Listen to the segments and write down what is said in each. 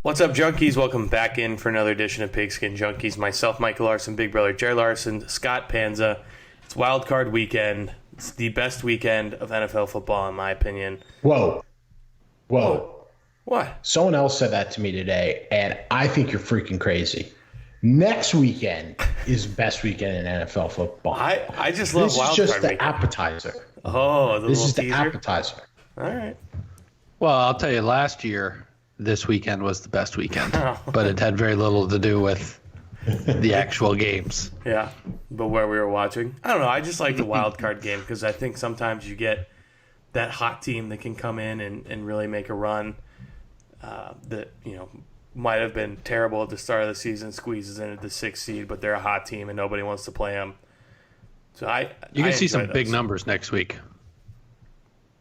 What's up, junkies? Welcome back in for another edition of Pigskin Junkies. Myself, Michael Larson, big brother Jerry Larson, Scott Panza. It's Wild Card Weekend. It's the best weekend of NFL football, in my opinion. Whoa. What? Someone else said that to me today, and I think you're freaking crazy. Next weekend is best weekend in NFL football. I just love this Wild is just Card the Weekend. appetizer. Oh, This is the teaser? appetizer. All right. Well, I'll tell you, last year, this weekend was the best weekend, but it had very little to do with the actual games. Yeah, but where we were watching. I don't know. I just like the Wild Card game because I think sometimes you get that hot team that can come in and really make a run that, might have been terrible at the start of the season, squeezes into the 6th seed, but they're a hot team and nobody wants to play them. So You can see some enjoy big those. numbers next week.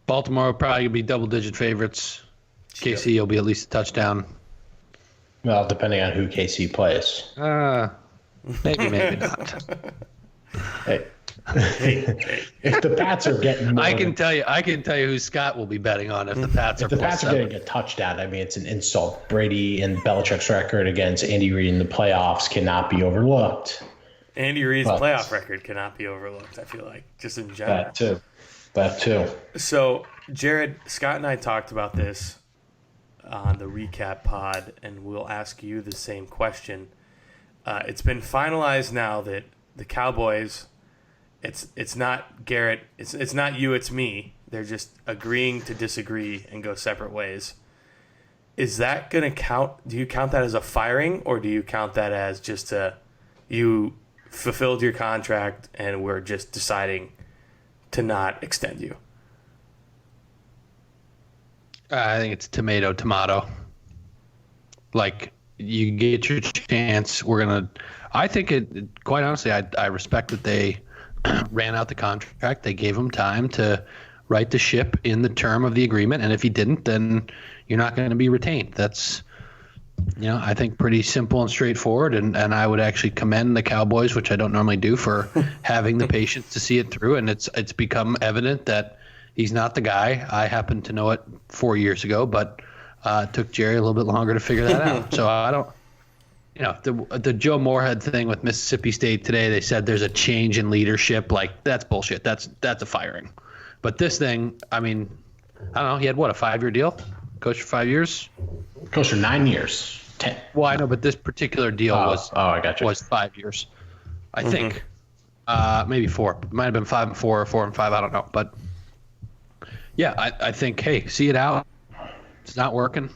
Baltimore will probably be double-digit favorites. KC will be at least a touchdown. Well, depending on who KC plays. Maybe not. Hey, Hey. if the Pats are getting more I can tell you who Scott will be betting on if the Pats are if the plus Pats are 7. getting a touchdown, I mean, it's an insult. Brady and Belichick's record against Andy Reid in the playoffs cannot be overlooked. Andy Reid's But- playoff record cannot be overlooked, I feel like, just in general. That too. So, Jared, Scott and I talked about this on the recap pod, and we'll ask you the same question. It's been finalized now that the Cowboys, it's not Garrett, it's not you, it's me. They're just agreeing to disagree and go separate ways. Is that going to count? Do you count that as a firing, or do you count that as just you fulfilled your contract and we're just deciding to not extend you? I think it's tomato. Like, you get your chance. I think it, quite honestly, I respect that they ran out the contract. They gave him time to right the ship in the term of the agreement. And if he didn't, then you're not going to be retained. That's, I think pretty simple and straightforward. And I would actually commend the Cowboys, which I don't normally do, for having the patience to see it through. And it's become evident that he's not the guy. I happened to know it 4 years ago, but it took Jerry a little bit longer to figure that out. So I don't, the Joe Moorhead thing with Mississippi State today, they said there's a change in leadership. Like, that's bullshit. That's a firing. But this thing, I mean, I don't know. He had, a 5-year deal? Coach for 5 years? Goes for 9 years. 10. Well, I know, but this particular deal I got you. was 5 years. I think. Maybe 4. It might have been 5 and 4 or 4 and 5. I don't know. But, yeah, I think, hey, see it out. It's not working.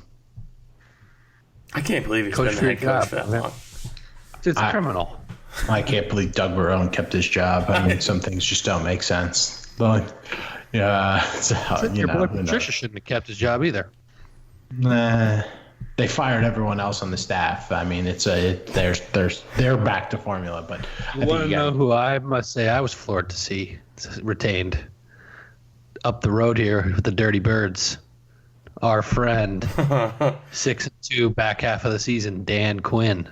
I can't believe he's Coach been the head for your coach for job, that man. long. It's criminal. I can't believe Doug Marrone kept his job. I mean, some things just don't make sense. But, yeah, Your boy Patricia shouldn't have kept his job either. Nah, they fired everyone else on the staff. I mean, they're back to formula. But You want to know who I must say I was floored to see retained up the road here with the Dirty Birds? Our friend, 6-2 back half of the season, Dan Quinn.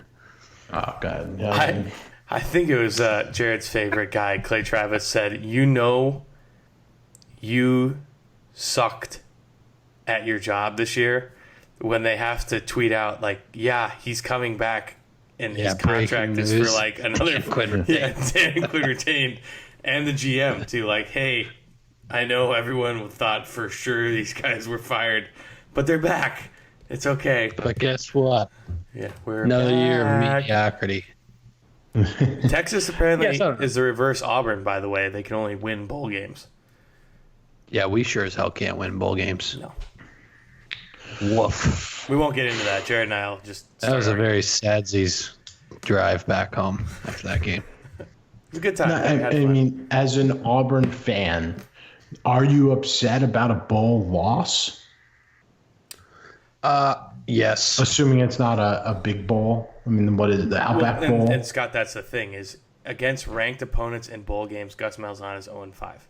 Oh God, I think it was Jared's favorite guy, Clay Travis, said, you sucked at your job this year when they have to tweet out, like, yeah, he's coming back and his contract is for like another Dan Quinn retained. Yeah, Dan Quinn retained, and the GM too, like, hey, I know everyone thought for sure these guys were fired, but they're back. It's okay. But guess what? Yeah, we're Another year of back. mediocrity. Texas apparently Yeah, so- is the reverse Auburn, by the way. They can only win bowl games. Yeah, we sure as hell can't win bowl games. No. Woof. We won't get into that. Jared and I'll just That was a start very sadsies drive back home after that game. It was a good time. No, We had I fun. mean, as an Auburn fan, are you upset about a bowl loss? Yes. Assuming it's not a big bowl. I mean, what is it, the Outback Well, Bowl? and Scott, that's the thing, is against ranked opponents in bowl games, Gus Malzahn is 0-5.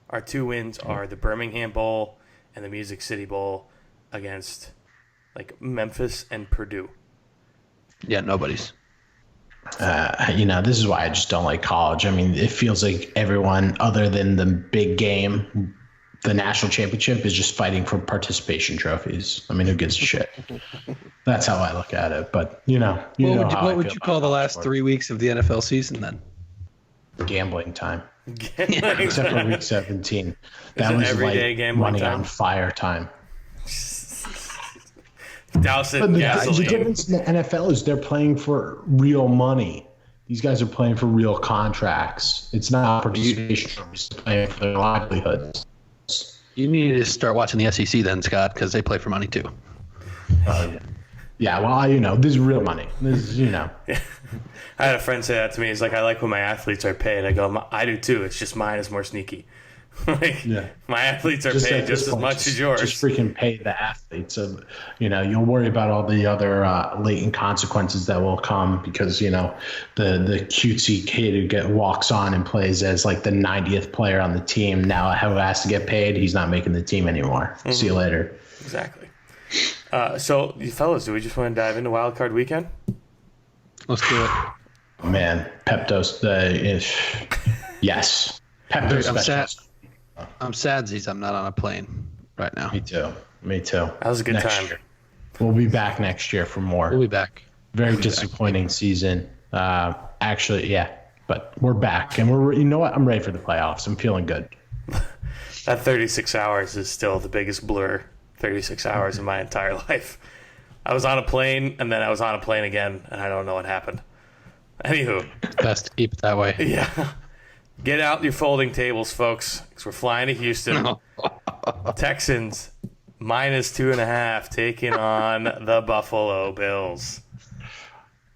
Our 2 wins are the Birmingham Bowl and the Music City Bowl against like Memphis and Purdue. Yeah, nobody's. This is why I just don't like college. I mean, it feels like everyone other than the big game the national championship is just fighting for participation trophies. I mean, who gives a shit? That's how I look at it. But what would you call the last 3 weeks of the NFL season then? Gambling time. Except for week 17. That was everyday like gambling running time. on fire time. Douse it But in the gasoline. difference in the NFL is they're playing for real money. These guys are playing for real contracts. It's not participation trophies. They're playing for their livelihoods. You need to start watching the SEC then, Scott, because they play for money too. Yeah, well, this is real money. This is, I had a friend say that to me. He's like, I like when my athletes are paid. I go, I do too. It's just mine is more sneaky. My athletes are paid at just this as point, much as yours. Just freaking pay the athletes. You'll worry about all the other latent consequences that will come because the cutesy kid who walks on and plays as like the 90th player on the team now who has to get paid. He's not making the team anymore. Mm-hmm. See you later. Exactly. So, you fellas, do we just want to dive into Wild Card Weekend? Let's do it. Oh, man, Pepto's yes. Pepto's specials. I'm sadsies I'm not on a plane right now. Me too. That was a good time. Year. We'll be back next year for more. We'll be back. Very disappointing season. Actually, yeah. But we're back. And you know what? I'm ready for the playoffs. I'm feeling good. That 36 hours is still the biggest blur 36 hours in my entire life. I was on a plane, and then I was on a plane again, and I don't know what happened. Anywho. Best to keep it that way. Yeah. Get out your folding tables, folks, because we're flying to Houston. Texans -2.5 taking on the Buffalo Bills.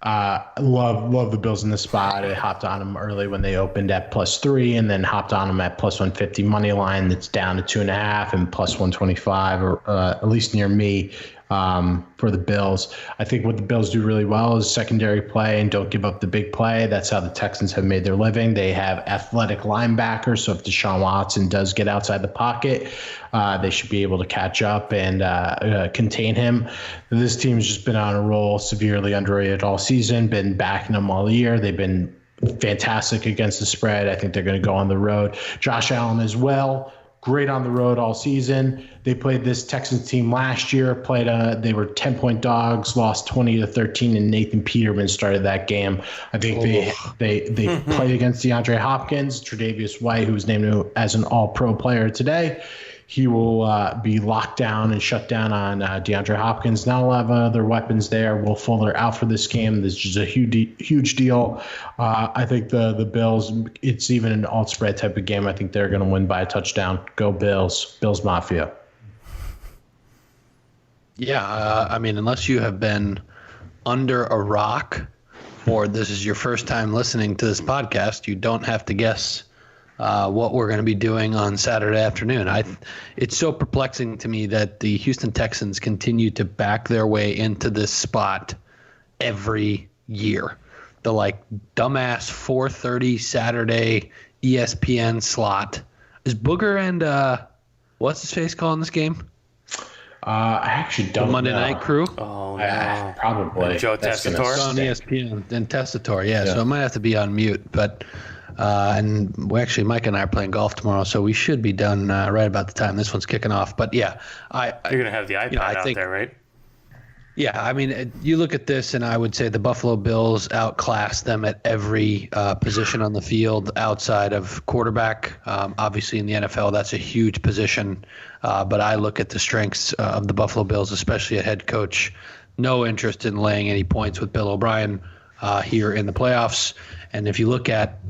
Love the Bills in the spot. I hopped on them early when they opened at +3, and then hopped on them at +150 money line. That's down to 2.5 and +125, or at least near me. For the Bills. I think what the Bills do really well is secondary play and don't give up the big play. That's how the Texans have made their living. They have athletic linebackers, so if Deshaun Watson does get outside the pocket, they should be able to catch up and contain him. This team's just been on a roll, severely underrated all season, been backing them all year. They've been fantastic against the spread. I think they're going to go on the road. Josh Allen as well. Great on the road all season. They played this Texans team last year. They were 10-point dogs, lost 20-13, and Nathan Peterman started that game. I think they played against DeAndre Hopkins, Tre'Davious White, who was named as an All-Pro player today. He will be locked down and shut down on DeAndre Hopkins. Not a lot of other weapons there. Will Fuller out for this game. This is a huge deal. I think the Bills, it's even an alt spread type of game. I think they're going to win by a touchdown. Go Bills. Bills Mafia. Yeah, unless you have been under a rock or this is your first time listening to this podcast, you don't have to guess what we're going to be doing on Saturday afternoon. It's so perplexing to me that the Houston Texans continue to back their way into this spot every year. The dumbass 4:30 Saturday ESPN slot. Is Booger and what's his face calling this game? I actually don't know. The Monday Night Crew? Oh, no. Probably. Joe Tessitore? On ESPN and Tessitore, yeah. So it might have to be on mute, but and Mike and I are playing golf tomorrow, so we should be done right about the time this one's kicking off. But yeah, you're gonna have the iPad out there, right? Yeah, you look at this, and I would say the Buffalo Bills outclass them at every position on the field outside of quarterback. Obviously, in the NFL, that's a huge position. But I look at the strengths of the Buffalo Bills, especially a head coach. No interest in laying any points with Bill O'Brien here in the playoffs. And if you look at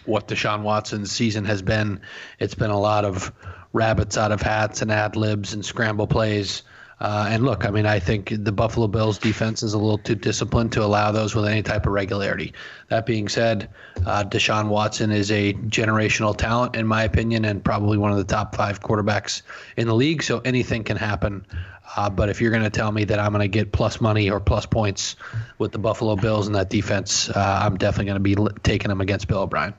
what Deshaun Watson's season has been, it's been a lot of rabbits out of hats and ad libs and scramble plays. And look, I think the Buffalo Bills defense is a little too disciplined to allow those with any type of regularity. That being said, Deshaun Watson is a generational talent, in my opinion, and probably one of the top 5 quarterbacks in the league. So anything can happen. But if you're going to tell me that I'm going to get plus money or plus points with the Buffalo Bills and that defense, I'm definitely going to be taking them against Bill O'Brien.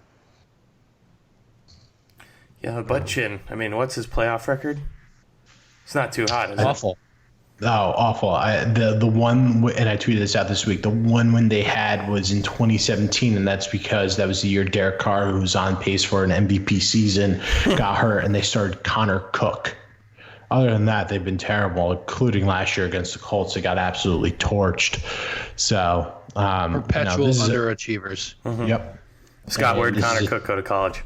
Yeah, but Chin, what's his playoff record? It's not too hot, is it? Awful. Oh, awful. The one, and I tweeted this out this week, the one win they had was in 2017, and that's because that was the year Derek Carr, who was on pace for an MVP season, got hurt, and they started Connor Cook. Other than that, they've been terrible, including last year against the Colts. They got absolutely torched. So, perpetual underachievers. Mm-hmm. Yep. Scott, where'd Connor Cook go to college?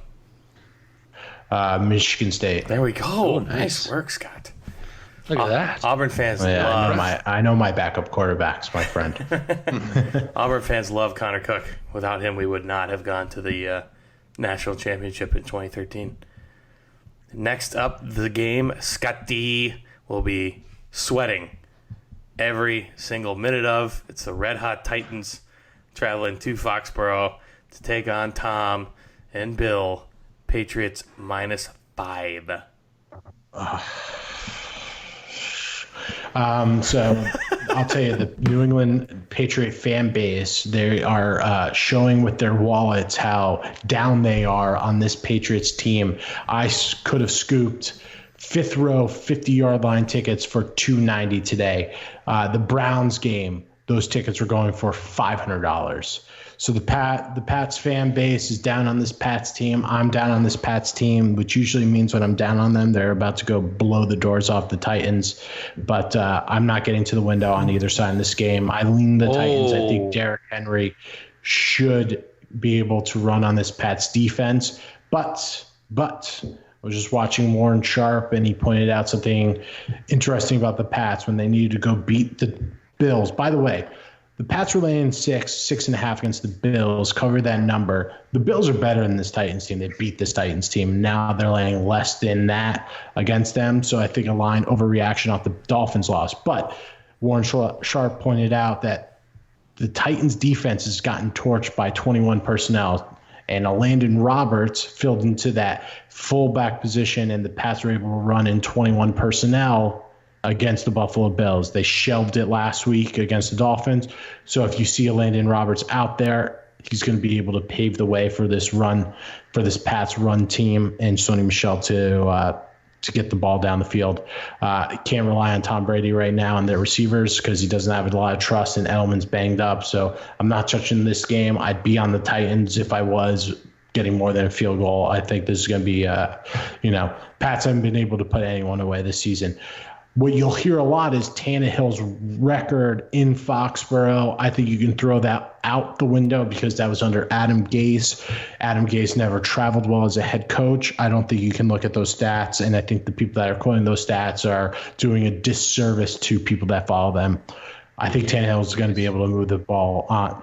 Michigan State. There we go. Nice work, Scott. Look at that. Auburn fans I know my backup quarterbacks, my friend. Auburn fans love Connor Cook. Without him, we would not have gone to the national championship in 2013. Next up, the game, Scotty will be sweating every single minute of. It's the Red Hot Titans traveling to Foxborough to take on Tom and Bill. Patriots -5. So I'll tell you, the New England Patriot fan base, they are showing with their wallets how down they are on this Patriots team. I could have scooped fifth row 50-yard line tickets for $290 today. The Browns game, those tickets were going for $500. So the Pats fan base is down on this Pats team. I'm down on this Pats team, which usually means when I'm down on them, they're about to go blow the doors off the Titans. But I'm not getting to the window on either side in this game. I lean the Titans. I think Derrick Henry should be able to run on this Pats defense. But I was just watching Warren Sharp, and he pointed out something interesting about the Pats when they needed to go beat the Bills. By the way, the Pats were laying 6.5 against the Bills, covered that number. The Bills are better than this Titans team. They beat this Titans team. Now they're laying less than that against them. So I think a line overreaction off the Dolphins loss. But Warren Sharp pointed out that the Titans defense has gotten torched by 21 personnel. And Landon Roberts filled into that fullback position, and the Pats were able to run in 21 personnel against the Buffalo Bills. They shelved it last week against the Dolphins. So if you see a Landon Roberts out there, he's going to be able to pave the way for this run, for this Pats run team and Sony Michel to get the ball down the field. Can't rely on Tom Brady right now and their receivers because he doesn't have a lot of trust, and Edelman's banged up. So I'm not touching this game. I'd be on the Titans if I was getting more than a field goal. I think this is going to be, Pats haven't been able to put anyone away this season. What you'll hear a lot is Tannehill's record in Foxborough. I think you can throw that out the window because that was under Adam Gase. Adam Gase never traveled well as a head coach. I don't think you can look at those stats, and I think the people that are quoting those stats are doing a disservice to people that follow them. I think Tannehill is going to be able to move the ball on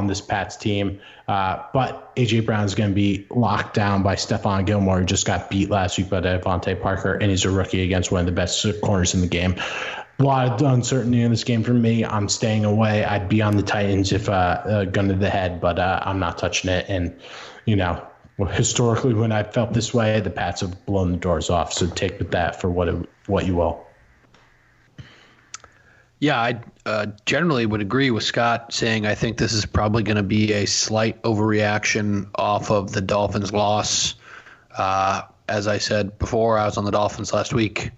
this Pats team. But A.J. Brown is going to be locked down by Stephon Gilmore, who just got beat last week by Devontae Parker, and he's a rookie against one of the best corners in the game. A lot of uncertainty in this game for me. I'm staying away. I'd be on the Titans if gun to the head, but I'm not touching it. And, historically when I felt this way, the Pats have blown the doors off. So take with that for what you will. Yeah, I generally would agree with Scott saying I think this is probably going to be a slight overreaction off of the Dolphins' loss. As I said before, I was on the Dolphins last week.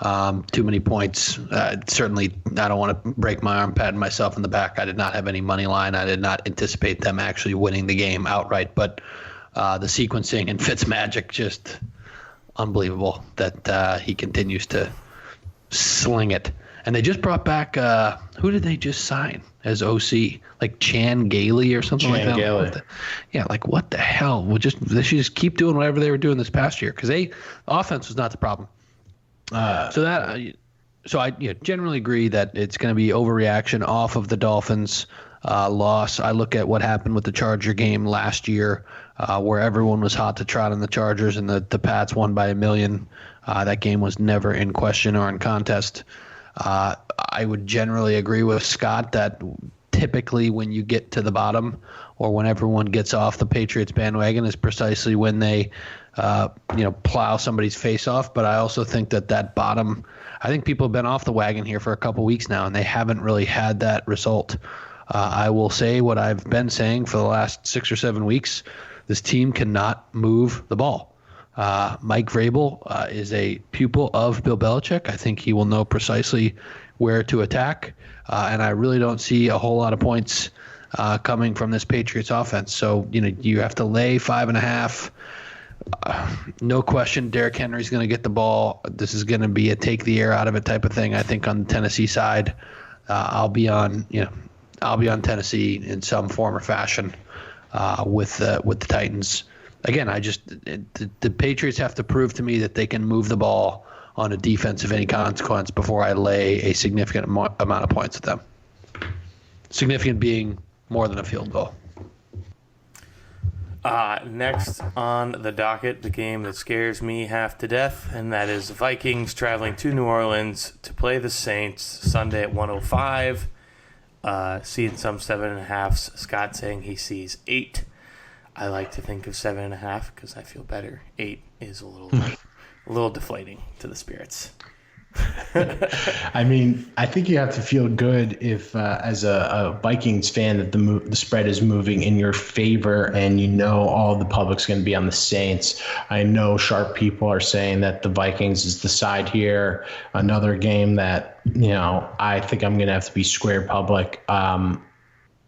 Too many points. Certainly, I don't want to break my arm patting myself in the back. I did not have any money line. I did not anticipate them actually winning the game outright. But the sequencing and Fitzmagic, just unbelievable that he continues to sling it. And they just brought back, who did they just sign as OC? Like Chan Gailey or something like that? Gailey. What the hell? They should just keep doing whatever they were doing this past year because offense was not the problem. So I generally agree that it's going to be overreaction off of the Dolphins loss. I look at what happened with the Charger game last year where everyone was hot to trot on the Chargers and the Pats won by 1 million. That game was never in question or in contest. I would generally agree with Scott that typically when you get to the bottom or when everyone gets off the Patriots bandwagon is precisely when they, plow somebody's face off. But I also think that bottom, I think people have been off the wagon here for a couple weeks now and they haven't really had that result. I will say what I've been saying for the last 6 or 7 weeks. This team cannot move the ball. Mike Vrabel is a pupil of Bill Belichick. I think he will know precisely where to attack, and I really don't see a whole lot of points coming from this Patriots offense. So, you have to lay 5.5. No question, Derrick Henry's going to get the ball. This is going to be a take the air out of it type of thing. I think on the Tennessee side, I'll be on Tennessee in some form or fashion with the Titans. Again, the Patriots have to prove to me that they can move the ball on a defense of any consequence before I lay a significant amount of points at them. Significant being more than a field goal. Next on the docket, the game that scares me half to death, and that is Vikings traveling to New Orleans to play the Saints Sunday at 1:05. Seeing some 7.5s. Scott saying he sees 8. I like to think of 7.5 because I feel better. 8 is a little deflating to the spirits. I mean, I think you have to feel good if, as a Vikings fan, that the spread is moving in your favor, and all the public's going to be on the Saints. I know sharp people are saying that the Vikings is the side here. Another game that I think I'm going to have to be square public.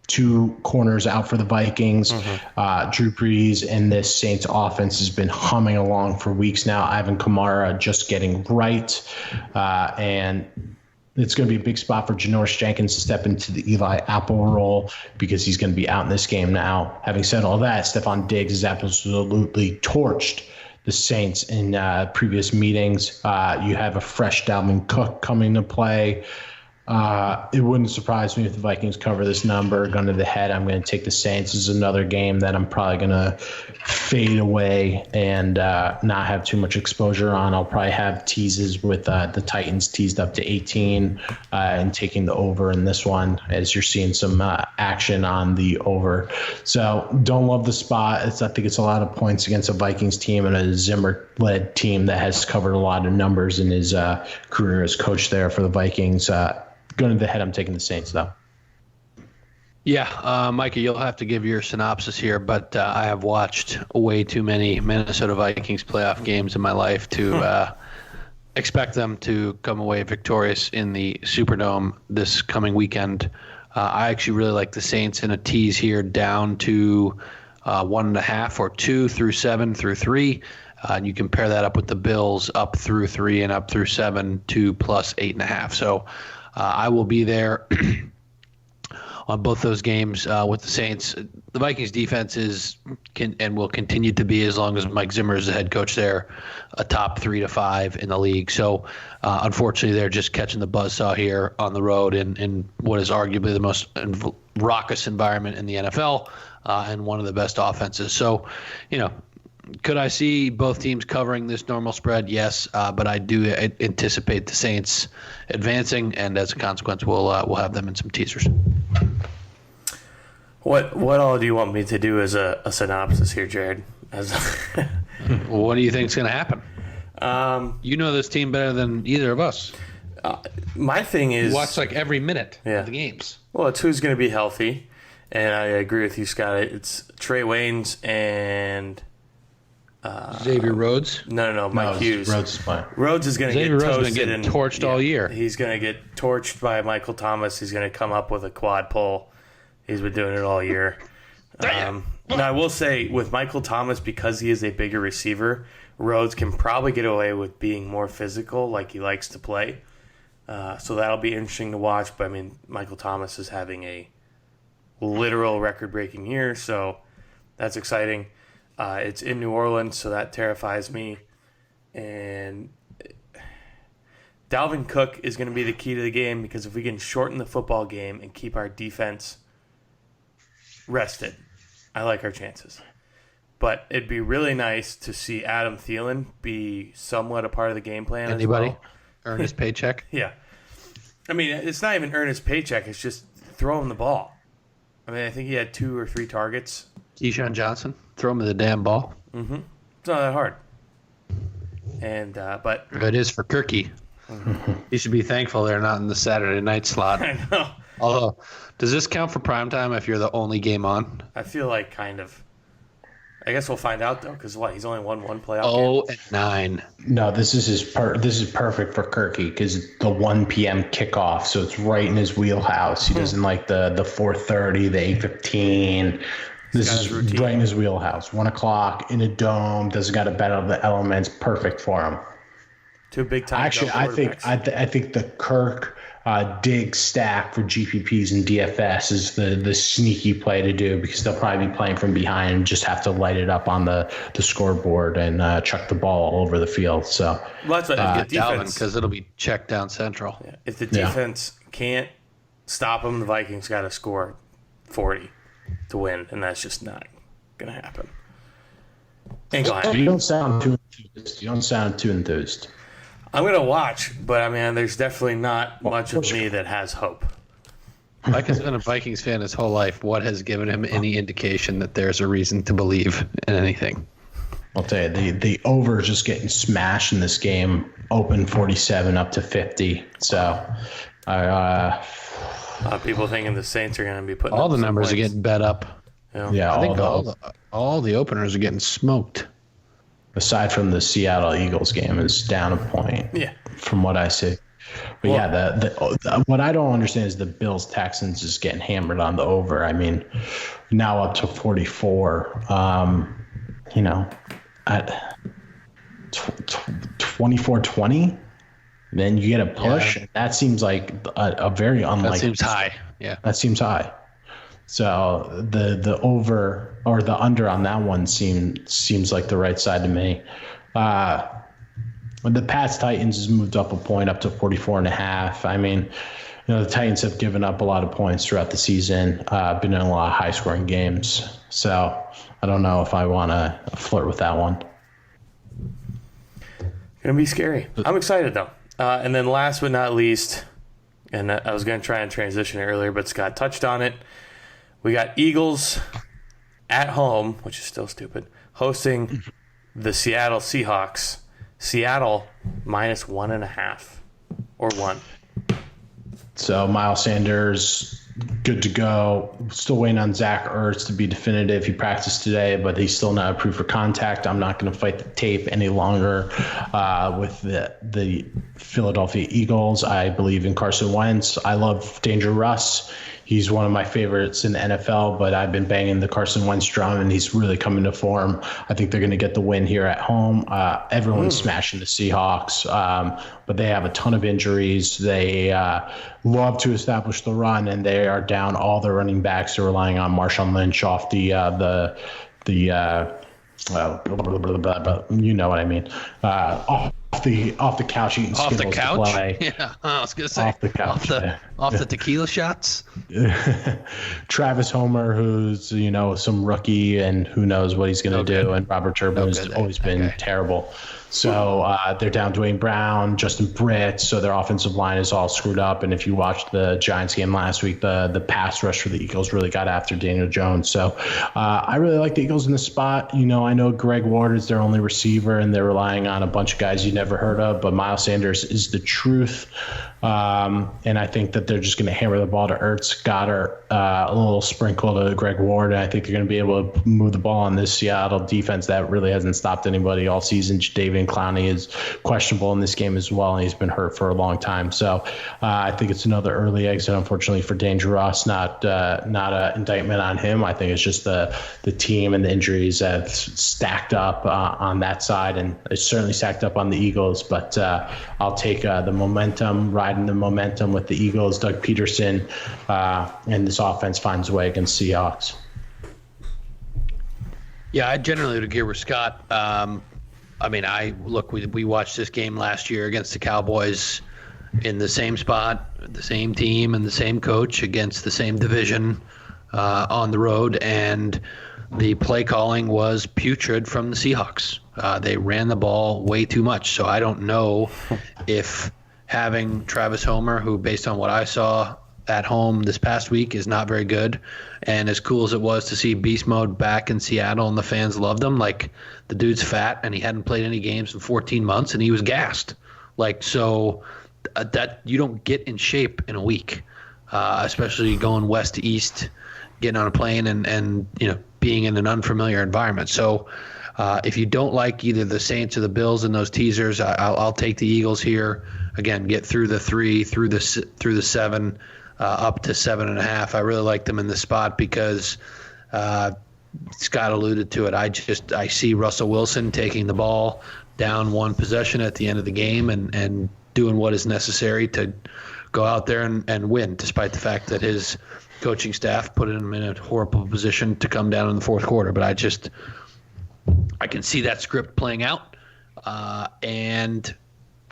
2 corners out for the Vikings. Drew Brees and this Saints offense has been humming along for weeks now. Ivan Kamara just getting right. And it's going to be a big spot for Janoris Jenkins to step into the Eli Apple role because he's going to be out in this game now. Having said all that, Stephon Diggs has absolutely torched the Saints in previous meetings. You have a fresh Dalvin Cook coming to play. It wouldn't surprise me if the Vikings cover this number. Gun to the head, I'm going to take the Saints. This is another game that I'm probably going to fade away and not have too much exposure on. I'll probably have teases with the Titans teased up to 18 and taking the over in this one as you're seeing some action on the over. So don't love the spot. I think it's a lot of points against a Vikings team and a Zimmer-led team that has covered a lot of numbers in his career as coach there for the Vikings. Going to the head, I'm taking the Saints, though. Yeah, Micah, you'll have to give your synopsis here, but I have watched way too many Minnesota Vikings playoff games in my life to expect them to come away victorious in the Superdome this coming weekend. I actually really like the Saints in a tease here down to 1.5 or 2 through 7 through 3. And you compare that up with the Bills up through 3 and up through 7 to plus 8.5. So I will be there on both those games with the Saints. The Vikings defense and will continue to be, as long as Mike Zimmer is the head coach there, a top 3 to 5 in the league. So unfortunately, they're just catching the buzzsaw here on the road in what is arguably the most raucous environment in the NFL and one of the best offenses. So, could I see both teams covering this normal spread? Yes, but I do anticipate the Saints advancing, and as a consequence, we'll have them in some teasers. What all do you want me to do as a synopsis here, Jared? What do you think is going to happen? You know this team better than either of us. My thing is, you watch every minute of the games. Well, it's who's going to be healthy, and I agree with you, Scott. It's Trey Waynes and Xavier Rhodes? No, Mike Hughes. Rhodes is fine. Rhodes is going to get toasted and torched all year. He's going to get torched by Michael Thomas. He's going to come up with a quad pull. He's been doing it all year. Now, I will say, with Michael Thomas, because he is a bigger receiver, Rhodes can probably get away with being more physical like he likes to play. So that'll be interesting to watch. But, Michael Thomas is having a literal record-breaking year, so that's exciting. It's in New Orleans, so that terrifies me. And Dalvin Cook is going to be the key to the game, because if we can shorten the football game and keep our defense rested, I like our chances. But it'd be really nice to see Adam Thielen be somewhat a part of the game plan. Anybody as well. Earn his paycheck? Yeah. It's not even earn his paycheck. It's just throw him the ball. I think he had 2 or 3 targets. Keyshawn Johnson, throw him the damn ball. Mm-hmm. It's not that hard. And but it is for Kirky. Mm-hmm. You should be thankful they're not in the Saturday night slot. I know. Although, does this count for primetime if you're the only game on? I feel like kind of. I guess we'll find out though, because he's only won one playoff game. 0-9. No, this is perfect for Kirky because the 1 p.m. kickoff, so it's right in his wheelhouse. He doesn't like the 4:30, the 8:15. This is right in his wheelhouse. 1 o'clock in a dome. Doesn't got to bet on the elements. Perfect for him. Two big time. Actually, I think the Kirk dig stack for GPPs and DFS is the sneaky play to do because they'll probably be playing from behind and just have to light it up on the scoreboard and chuck the ball all over the field. So well, that's what Dalvin, because it'll be checked down central. Yeah. If the defense can't stop them, the Vikings got to score 40 to win, and that's just not gonna happen. You don't sound too enthused. I'm going to watch, but, I mean, there's definitely not much of me that has hope. Mike has been a Vikings fan his whole life. What has given him any indication that there's a reason to believe in anything? I'll tell you, the over is just getting smashed in this game. Open 47 up to 50. So, people thinking the Saints are going to be putting all the numbers are getting bet up. Yeah, I think all the openers are getting smoked. Aside from the Seattle Eagles game, is down a point. Yeah, from what I see. But what I don't understand is the Bills Texans is getting hammered on the over. I mean, now up to 44. At 24-20, then you get a push. Yeah. That seems like a very unlikely. That seems high. Yeah, that seems high. So the over or the under on that one seems like the right side to me. The Pats Titans has moved up a point up to 44.5. I mean, the Titans have given up a lot of points throughout the season, been in a lot of high scoring games. So I don't know if I want to flirt with that one. Gonna be scary. I'm excited though. And then last but not least, and I was gonna try and transition earlier, but Scott touched on it. We got Eagles at home, which is still stupid, hosting the Seattle Seahawks. Seattle minus 1.5 or 1. So Miles Sanders, good to go. Still waiting on Zach Ertz to be definitive. He practiced today, but he's still not approved for contact. I'm not going to fight the tape any longer with the Philadelphia Eagles. I believe in Carson Wentz. I love Danger Russ. He's one of my favorites in the NFL, but I've been banging the Carson Wentz drum, and he's really coming to form. I think they're going to get the win here at home. Everyone's smashing the Seahawks, but they have a ton of injuries. They love to establish the run, and they are down all their running backs. They're relying on Marshawn Lynch off the you know what I mean. Off the couch eating off Skittles the couch. To play. Yeah, I was gonna say off the couch. Off the tequila shots. Travis Homer, who's some rookie, and who knows what he's gonna do, and Robert Turbin has always been terrible. So they're down Dwayne Brown, Justin Britt, so their offensive line is all screwed up. And if you watched the Giants game last week, the pass rush for the Eagles really got after Daniel Jones. So I really like the Eagles in this spot. I know Greg Ward is their only receiver, and they're relying on a bunch of guys you never heard of, but Miles Sanders is the truth. And I think that they're just going to hammer the ball to Ertz, Goddard, a little sprinkle to Greg Ward. And I think they're going to be able to move the ball on this Seattle defense that really hasn't stopped anybody all season. David Clowney is questionable in this game as well, and he's been hurt for a long time. So I think it's another early exit, unfortunately, for Danger Ross. Not an indictment on him. I think it's just the team and the injuries have stacked up on that side, and it's certainly stacked up on the Eagles. But I'll take the momentum, riding the momentum with the Eagles, Doug Peterson, and this offense finds a way against Seahawks. Yeah, I generally would agree with Scott. We watched this game last year against the Cowboys in the same spot, the same team, and the same coach against the same division on the road, and the play calling was putrid from the Seahawks. They ran the ball way too much, so I don't know if having Travis Homer, who based on what I saw at home this past week is not very good, and as cool as it was to see Beast Mode back in Seattle and the fans loved him, like, the dude's fat and he hadn't played any games in 14 months and he was gassed. So that you don't get in shape in a week, especially going west to east, getting on a plane and being in an unfamiliar environment. So if you don't like either the Saints or the Bills in those teasers, I'll take the Eagles here. Again, get through the 3, through the 7, up to 7.5. I really like them in this spot because Scott alluded to it. I see Russell Wilson taking the ball down one possession at the end of the game and doing what is necessary to go out there and win, despite the fact that his coaching staff put him in a horrible position to come down in the fourth quarter. But I can see that script playing out. And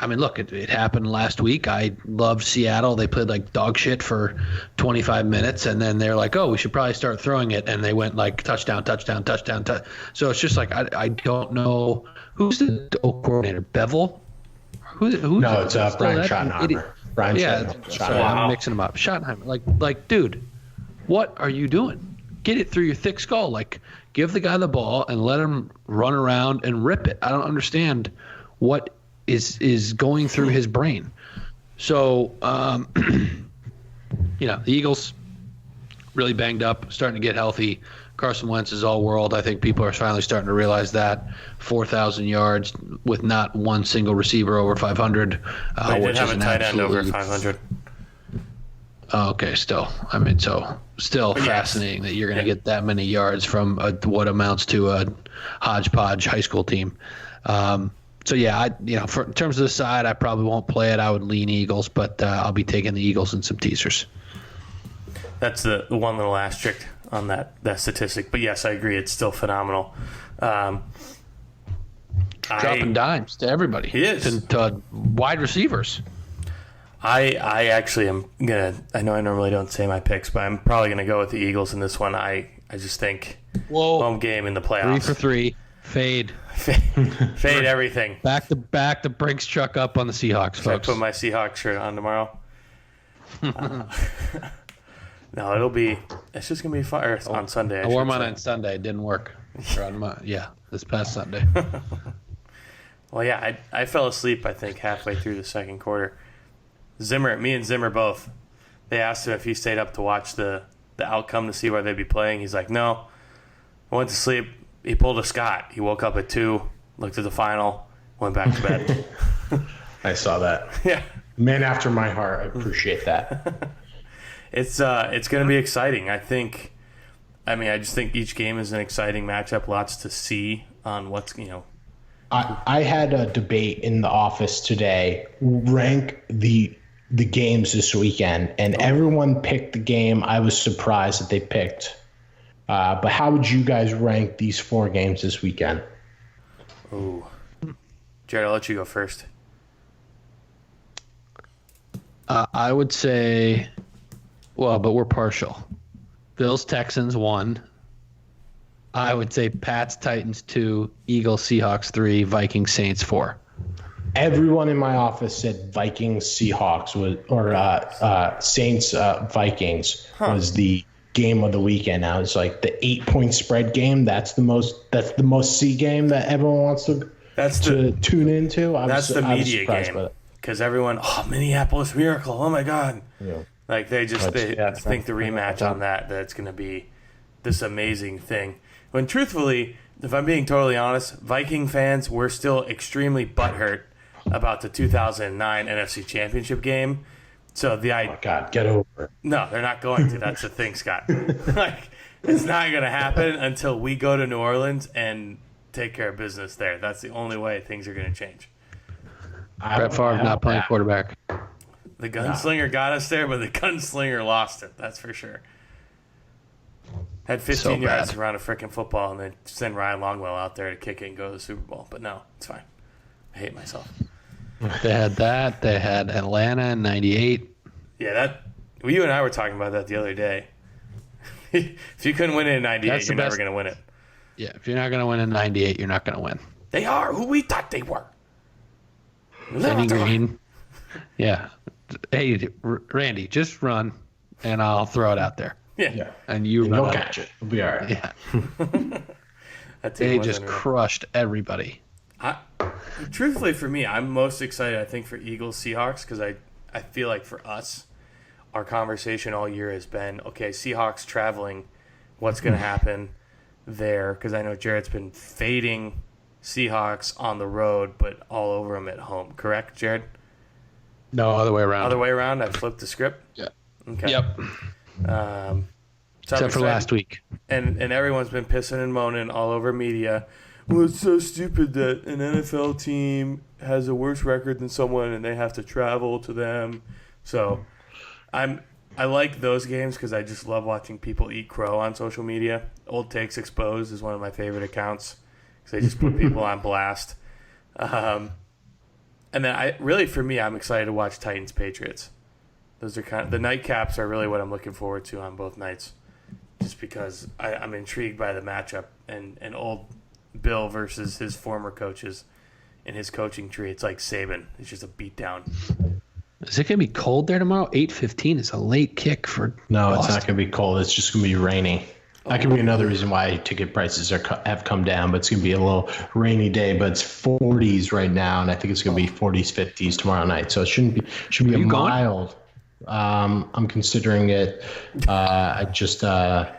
I mean, look, it happened last week. I loved Seattle. They played like dog shit for 25 minutes, and then they're like, oh, we should probably start throwing it. And they went like touchdown. So it's just like, I don't know. Who's the coordinator? Bevel? No, it's Brian Schottenheimer. I'm mixing them up. Schottenheimer. Like, dude, what are you doing? Get it through your thick skull. Like, give the guy the ball and let him run around and rip it. I don't understand what is going through his brain. So, the Eagles really banged up, starting to get healthy. Carson Wentz is all world. I think people are finally starting to realize that. 4,000 yards with not one single receiver over 500. Which is an tight end over 500. Okay, still. Fascinating that you're going to get that many yards from what amounts to a hodgepodge high school team. So yeah, in terms of the side, I probably won't play it. I would lean Eagles, but I'll be taking the Eagles in some teasers. That's the one little asterisk on that statistic. But yes, I agree. It's still phenomenal. Dropping dimes to everybody. He is. To wide receivers. I actually am gonna. I know I normally don't say my picks, but I'm probably gonna go with the Eagles in this one. I just think home game in the playoffs. 3 for 3. Fade everything. Back the Brinks truck up on the Seahawks, folks. I put my Seahawks shirt on tomorrow. No, it's just gonna be fire on Sunday. I wore mine on Sunday. It didn't work. This past Sunday. Well, yeah, I fell asleep, I think, halfway through the second quarter. Me and Zimmer both. They asked him if he stayed up to watch the outcome to see where they'd be playing. He's like, no. I went to sleep. He pulled a Scott. He woke up at 2, looked at the final, went back to bed. I saw that. Yeah. Man after my heart. I appreciate that. It's going to be exciting. I just think each game is an exciting matchup. Lots to see on what's. I had a debate in the office today. Rank the games this weekend, and everyone picked the game I was surprised that they picked. But how would you guys rank these 4 games this weekend? Ooh, Jared, I'll let you go first. I would say, but we're partial. Bills Texans 1. I would say Pats Titans 2, Eagles Seahawks 3, Vikings Saints 4. Everyone in my office said Vikings Seahawks Saints Vikings was the game of the weekend. Now it's like the 8-point spread game. That's the most see game that everyone wants to tune into. That's the media game because everyone, Minneapolis Miracle, oh my God, like they think the rematch on that's going to be this amazing thing. When truthfully, if I'm being totally honest, Viking fans were still extremely butthurt about the 2009 NFC Championship game. So oh my God, get over it. No, they're not going to. That's the thing, Scott. It's not going to happen until we go to New Orleans and take care of business there. That's the only way things are going to change. Brett Favre not playing quarterback. The gunslinger got us there, but the gunslinger lost it. That's for sure. Had 15 yards to run a freaking football and then send Ryan Longwell out there to kick it and go to the Super Bowl. But no, it's fine. I hate myself. They had that. They had Atlanta in 98. Yeah, you and I were talking about that the other day. If you couldn't win it in 98, you're never going to win it. Yeah, if you're not going to win in 98, you're not going to win. They are who we thought they were. Kenny Green. Yeah. Hey, Randy, just run, and I'll throw it out there. Yeah. And you'll catch it. We'll be all right. Yeah. They just crushed everybody. Truthfully, for me, I'm most excited, I think, for Eagles Seahawks because I feel like for us, our conversation all year has been, okay, Seahawks traveling, what's going to happen? there, because I know Jared's been fading Seahawks on the road, but all over them at home. Correct, Jared? No, other way around. Other way around? I flipped the script? Yeah. Okay. Yep. So Except for last week. And everyone's been pissing and moaning all over media. Well, it's so stupid that an NFL team has a worse record than someone and they have to travel to them. So I like those games because I just love watching people eat crow on social media. Old Takes Exposed is one of my favorite accounts because they just put people on blast. And then for me, I'm excited to watch Titans Patriots. Those are the nightcaps are really what I'm looking forward to on both nights, just because I'm intrigued by the matchup and old Bill versus his former coaches in his coaching tree. It's like Saban. It's just a beatdown. Is it going to be cold there tomorrow? 8:15 is a late kick for No, Boston. it's not going to be cold. It's just going to be rainy. That could be another reason why ticket prices have come down, but it's going to be a little rainy day. But it's 40s right now, and I think it's going to be 40s, 50s tomorrow night. So it should be a mild. I'm considering it. I just tomorrow.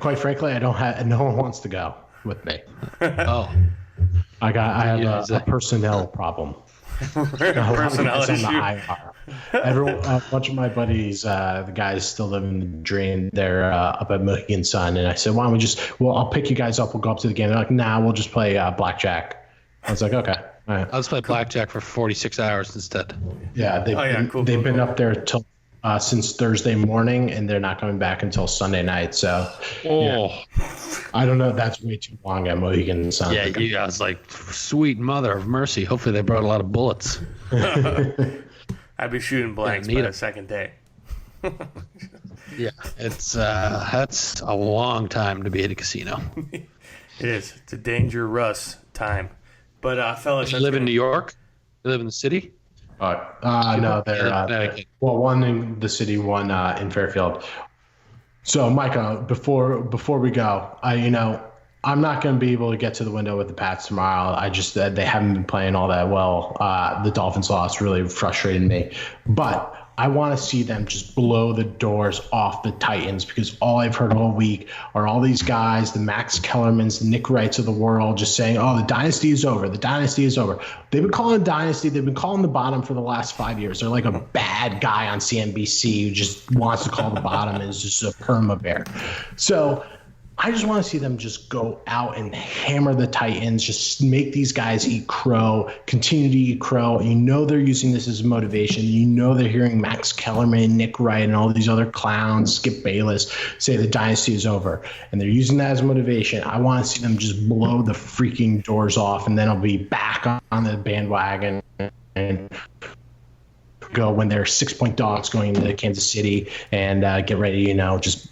Quite frankly, I don't have. No one wants to go with me. Oh, I have a personnel problem. Personnel issue. A bunch of my buddies, the guys still living the dream. They're up at Mohegan Sun, and I said, "Why don't we I'll pick you guys up. We'll go up to the game." They're like, "Nah, we'll just play blackjack." I was like, "Okay, all right." I'll just play blackjack for 46 hours instead. Yeah, they've been up there till since Thursday morning, and they're not coming back until Sunday night. So, I don't know. That's way too long at Mohegan Sun. Yeah, you guys like, sweet mother of mercy. Hopefully, they brought a lot of bullets. I'd be shooting blanks by the second day. Yeah, it's that's a long time to be at a casino. It is. It's a dangerous time. But fellas, You live in New York? You live in the city? No, they're one in the city, one in Fairfield. So, Micah, before we go, I'm not going to be able to get to the window with the Pats tomorrow. They haven't been playing all that well. The Dolphins loss really frustrated me, but I want to see them just blow the doors off the Titans, because all I've heard all week are all these guys, the Max Kellermans, the Nick Wrights of the world, just saying, "Oh, the dynasty is over. The dynasty is over." They've been calling it dynasty. They've been calling the bottom for the last 5 years. They're like a bad guy on CNBC who just wants to call the bottom and is just a perma bear. So I just want to see them just go out and hammer the Titans, just make these guys eat crow, continue to eat crow. And they're using this as motivation. They're hearing Max Kellerman, Nick Wright, and all these other clowns, Skip Bayless, say the dynasty is over. And they're using that as motivation. I want to see them just blow the freaking doors off, and then I'll be back on the bandwagon and go when they're 6-point dogs going into Kansas City and get ready, just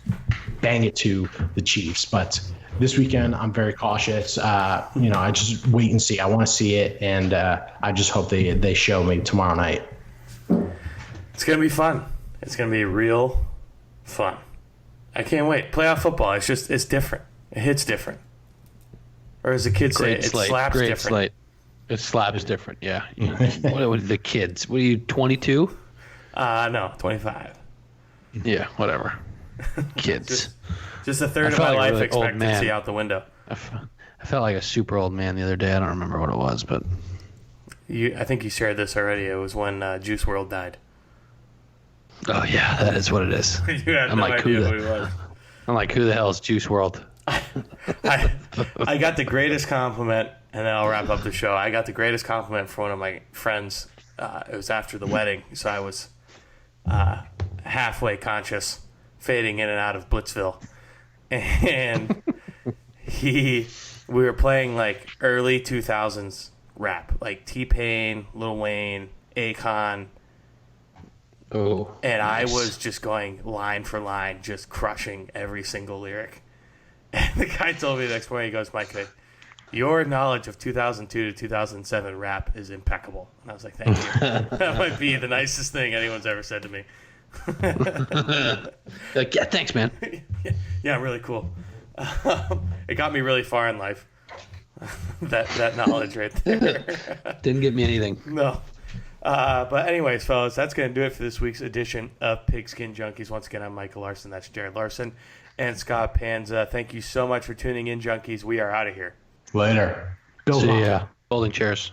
bang it to the Chiefs. But this weekend, I'm very cautious. I just wait and see. I want to see it, and I just hope they show me tomorrow night. It's going to be fun. It's going to be real fun. I can't wait. Playoff football, it's different. It hits different. Or as the kids say, it slaps Great different. slate. It slaps different, yeah. What are the kids? What are you, 22? No, 25. Yeah, whatever. Kids. Just a third of felt my like a life really old expectancy man. out the window. I felt like a super old man the other day. I don't remember what it was, but I think you shared this already. It was when Juice WRLD died. oh yeah, that is what it is. You had I'm no like, idea who he was. I'm like, who the hell is Juice WRLD? I got the greatest compliment, and then I'll wrap up the show. I got the greatest compliment from one of my friends. It was after the wedding, so I was halfway conscious, fading in and out of Blitzville. And we were playing like early 2000s rap, like T-Pain, Lil Wayne, Akon. Oh. And I was just going line for line, just crushing every single lyric. And the guy told me the next morning, he goes, "Mike, your knowledge of 2002 to 2007 rap is impeccable." And I was like, "Thank you." That might be the nicest thing anyone's ever said to me. Like, yeah, thanks, man. Yeah, really cool. It got me really far in life. that knowledge right there. Didn't get me anything. No. But anyways, fellas, that's going to do it for this week's edition of Pigskin Junkies. Once again, I'm Michael Larson. That's Jared Larson and Scott Panza. Thank you so much for tuning in, Junkies. We are out of here. Later. See ya. Folding chairs.